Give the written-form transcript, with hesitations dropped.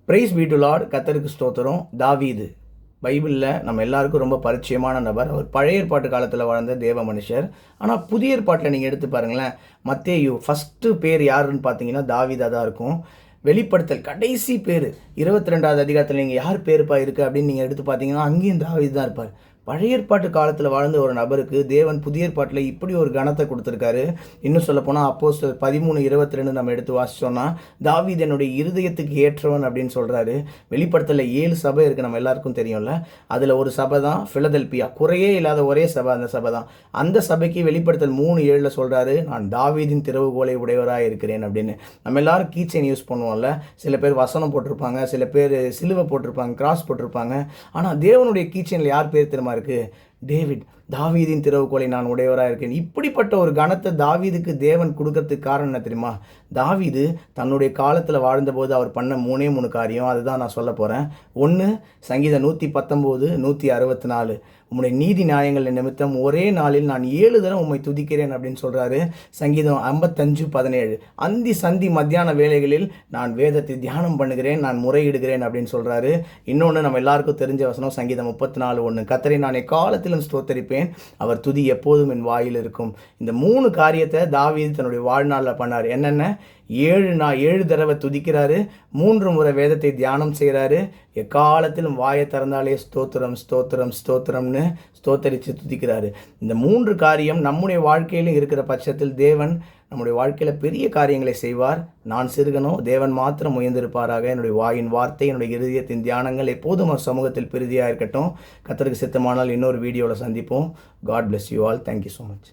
Price B to Lord. கர்த்தருக்கு ஸ்தோத்திரம். தாவீது பைபிளில் நம்ம எல்லாருக்கும் ரொம்ப பரிச்சயமான நபர். அவர் பழைய ஏற்பாட்டு காலத்தில் வாழ்ந்த தேவ மனுஷர். ஆனால் புதிய ஏற்பாட்டில் நீங்கள் எடுத்து பாருங்களேன், மத்தேயு ஃபஸ்ட்டு பேர் யாருன்னு பார்த்தீங்கன்னா தாவீதாக தான் இருக்கும். வெளிப்படுத்தல் கடைசி பேர் 22வது அதிகாரத்தில் நீங்கள் யார் பேருப்பா இருக்குது அப்படின்னு நீங்கள் எடுத்து பார்த்தீங்கன்னா அங்கேயும் தாவீது தான் இருப்பார். பழைய ஏற்பாட்டு காலத்தில் வாழ்ந்த ஒரு நபருக்கு தேவன் புதிய ஏற்பாட்டில் இப்படி ஒரு கணத்தை கொடுத்துருக்காரு. இன்னும் சொல்லப்போனால் அப்போஸ்தலர் 13:22 நம்ம எடுத்து வாசிச்சோன்னா தாவீது என்னுடைய இருதயத்துக்கு ஏற்றவன் அப்படின்னு சொல்கிறாரு. வெளிப்படுத்தலில் 7 சபை இருக்குது, நம்ம எல்லாருக்கும் தெரியும்ல. அதில் ஒரு சபை தான் பிலதெல்பியா, குறையே இல்லாத ஒரே சபை அந்த சபை தான். அந்த சபைக்கு வெளிப்படுத்தல் 3:7 சொல்கிறாரு, நான் தாவீதின் திறவுகோலை உடையவராக இருக்கிறேன் அப்படின்னு. நம்ம எல்லாரும் கீச்சைன் யூஸ் பண்ணுவோம்ல. சில பேர் வசனம் போட்டிருப்பாங்க, சில பேர் சிலுவை போட்டிருப்பாங்க, கிராஸ் போட்டிருப்பாங்க. ஆனால் தேவனுடைய கீச்சைனில் யார் பேர் தெரியுமா இருக்கு? டேவிட். தாவீதின் திறவுகோலை நான் உடையவராக இருக்கேன். இப்படிப்பட்ட ஒரு கணத்தை தாவீதுக்கு தேவன் கொடுக்கறதுக்கு காரணம் என்ன தெரியுமா? தாவீது தன்னுடைய காலத்தில் வாழ்ந்தபோது அவர் பண்ண 3 காரியம், அதுதான் நான் சொல்ல போகிறேன். ஒன்று, சங்கீதம் 119, 164. உம்முடைய நீதி நியாயங்கள் நிமித்தம் ஒரே நாளில் நான் 7 தரம் உம்மை துதிக்கிறேன் அப்படின்னு சொல்கிறாரு. சங்கீதம் 55:17. அந்தி சந்தி மத்தியான வேளைகளில் நான் வேதத்தை தியானம் பண்ணுகிறேன், நான் முறையிடுகிறேன் அப்படின்னு சொல்கிறாரு. இன்னொன்று நம்ம எல்லாருக்கும் தெரிஞ்ச வசனம், சங்கீதம் 34:1. கர்த்தரை நான் எக்காலத்திலும் ஸ்தோத்தரிப்பேன், அவர் துதி எப்போதும் என் வாயில் இருக்கும். இந்த 3 காரியத்தை தாவீது தன்னுடைய வாழ்நாளில் பண்ணார். என்னென்ன? 7 தடவை துதிக்கிறாரு, 3 முறை வேதத்தை தியானம் செய்கிறாரு, எக்காலத்திலும் வாயை திறந்தாலே ஸ்தோத்திரம் ஸ்தோத்திரம் ஸ்தோத்திரம்னு ஸ்தோத்தரித்து துதிக்கிறாரு. இந்த 3 காரியம் நம்முடைய வாழ்க்கையிலும் இருக்கிற பட்சத்தில் தேவன் நம்முடைய வாழ்க்கையில் பெரிய காரியங்களை செய்வார். நான் சிறுகனோ, தேவன் மாத்திரம் உயர்ந்திருப்பாராக. என்னுடைய வாயின் வார்த்தை, என்னுடைய இருதயத்தின் தியானங்கள் எப்போதும் ஒரு சமூகத்தில் பெரிதியாக இருக்கட்டும். கர்த்தருக்கு சித்தமானால் இன்னொரு வீடியோவில் சந்திப்போம். God bless you all. Thank you so much.